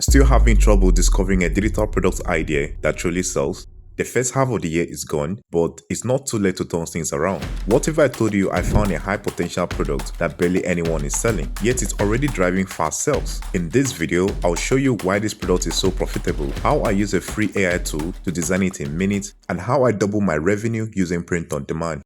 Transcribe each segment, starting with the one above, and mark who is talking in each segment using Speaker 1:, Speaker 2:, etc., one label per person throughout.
Speaker 1: Still having trouble discovering a digital product idea that truly sells? The first half of the year is gone, but it's not too late to turn things around. What if I told you I found a high potential product that barely anyone is selling, yet it's already driving fast sales? In this video, I'll show you why this product is so profitable, how I use a free AI tool to design it in minutes, and how I double my revenue using print on demand.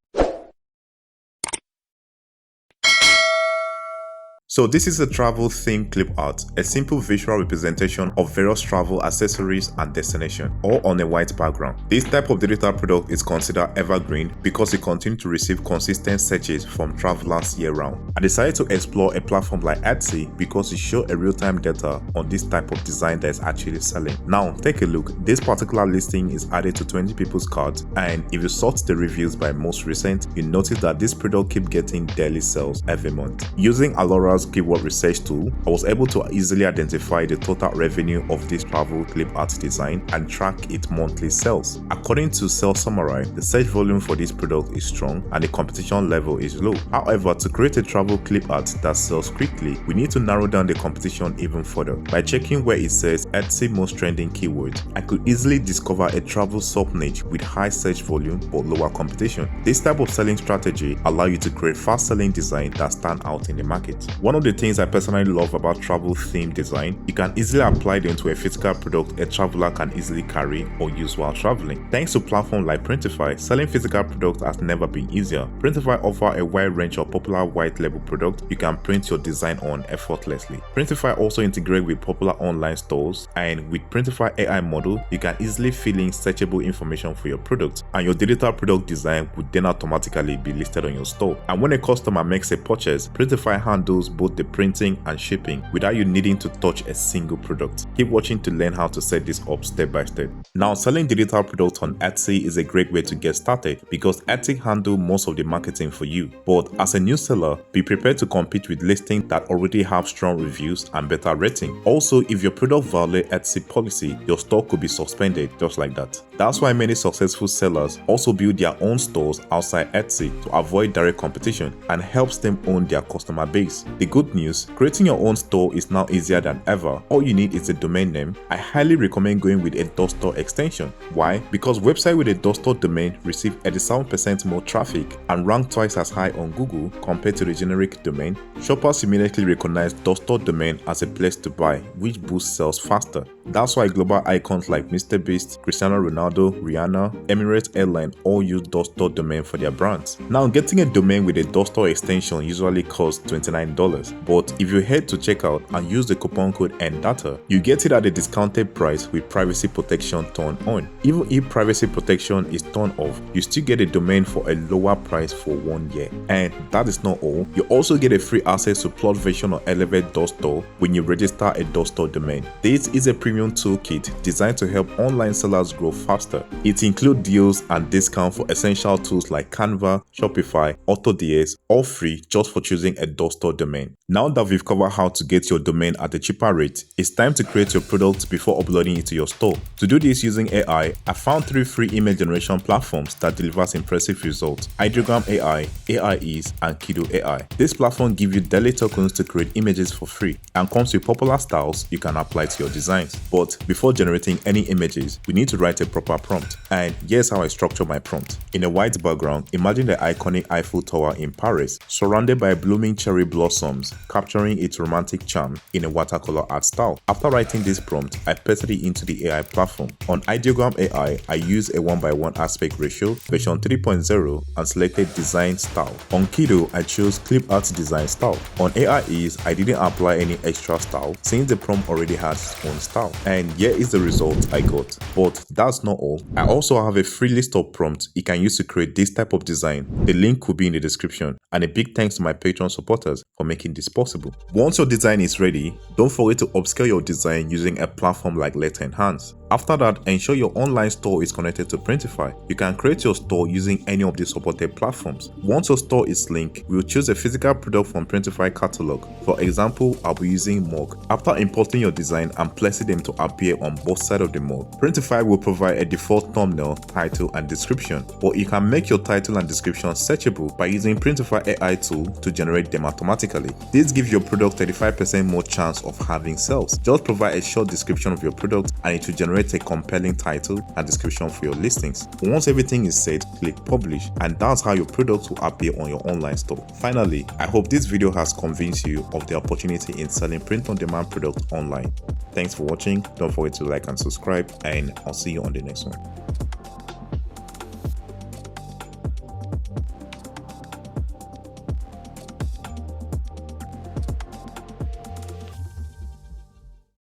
Speaker 1: So this is a travel themed clip art, a simple visual representation of various travel accessories and destination, all on a white background. This type of digital product is considered evergreen because it continues to receive consistent searches from travelers year-round. I decided to explore a platform like Etsy because it shows a real-time data on this type of design that is actually selling. Now take a look. This particular listing is added to 20 people's carts, and if you sort the reviews by most recent, you notice that this product keeps getting daily sales every month. Using Alura's keyword research tool, I was able to easily identify the total revenue of this travel clip art design and track its monthly sales. According to Sales Samurai, the search volume for this product is strong and the competition level is low. However, to create a travel clip art that sells quickly, we need to narrow down the competition even further. By checking where it says Etsy most trending keywords, I could easily discover a travel sub-niche with high search volume but lower competition. This type of selling strategy allows you to create fast-selling design that stand out in the market. One of the things I personally love about travel themed design, you can easily apply them to a physical product a traveler can easily carry or use while traveling. Thanks to platforms like Printify, selling physical products has never been easier. Printify offers a wide range of popular white label products you can print your design on effortlessly. Printify also integrates with popular online stores, and with Printify AI model, you can easily fill in searchable information for your product, and your digital product design would then automatically be listed on your store. And when a customer makes a purchase, Printify handles both the printing and shipping without you needing to touch a single product. Keep watching to learn how to set this up step by step. Now, selling digital products on Etsy is a great way to get started because Etsy handles most of the marketing for you. But as a new seller, be prepared to compete with listings that already have strong reviews and better rating. Also, if your product violates Etsy policy, your store could be suspended just like that. That's why many successful sellers also build their own stores outside Etsy to avoid direct competition and helps them own their customer base. The good news, creating your own store is now easier than ever. All you need is a domain name. I highly recommend going with a .store extension. Why? Because websites with a .store domain receive 87% more traffic and rank twice as high on Google compared to the generic domain. Shoppers immediately recognize .store domain as a place to buy, which boosts sales faster. That's why global icons like MrBeast, Cristiano Ronaldo, Rihanna, Emirates Airlines all use .store domain for their brands. Now, getting a domain with a .store extension usually costs $29, but if you head to checkout and use the coupon code Endatah, you get it at a discounted price with privacy protection turned on. Even if privacy protection is turned off, you still get a domain for a lower price for 1 year. And that is not all, you also get a free access to plot version of Elevate.store when you register a .store domain. This is a premium toolkit designed to help online sellers grow faster. It includes deals and discounts for essential tools like Canva, Shopify, AutoDS, all free just for choosing a .store domain. Now that we've covered how to get your domain at a cheaper rate, it's time to create your product before uploading it to your store. To do this using AI, I found 3 free image generation platforms that delivers impressive results: Ideogram AI, AIEase, and Kido AI. This platform gives you daily tokens to create images for free and comes with popular styles you can apply to your designs. But before generating any images, we need to write a proper prompt. And here's how I structure my prompt. In a white background, imagine the iconic Eiffel Tower in Paris, surrounded by blooming cherry blossoms, capturing its romantic charm in a watercolor art style. After writing this prompt, I pasted it into the AI platform. On Ideogram AI, I use a 1:1 aspect ratio, version 3.0, and selected design style. On Kido, I chose clip art design style. On AIEase, I didn't apply any extra style since the prompt already has its own style. And here is the result I got. But that's not all. I also have a free list of prompts you can use to create this type of design. The link could be in the description. And a big thanks to my Patreon supporters for making this possible. Once your design is ready, don't forget to upscale your design using a platform like Let's Enhance. After that, ensure your online store is connected to Printify. You can create your store using any of the supported platforms. Once your store is linked, we'll choose a physical product from Printify catalog. For example, I'll be using mug. After importing your design and placing them to appear on both sides of the mug, Printify will provide a default thumbnail, title, and description, but you can make your title and description searchable by using Printify AI tool to generate them automatically. This gives your product 35% more chance of having sales. Just provide a short description of your product and it will generate a compelling title and description for your listings. Once everything is set, click publish, and that's how your products will appear on your online store. Finally, I hope this video has convinced you of the opportunity in selling print-on-demand products online. Thanks for watching. Don't forget to like and subscribe, and I'll see you on the next one.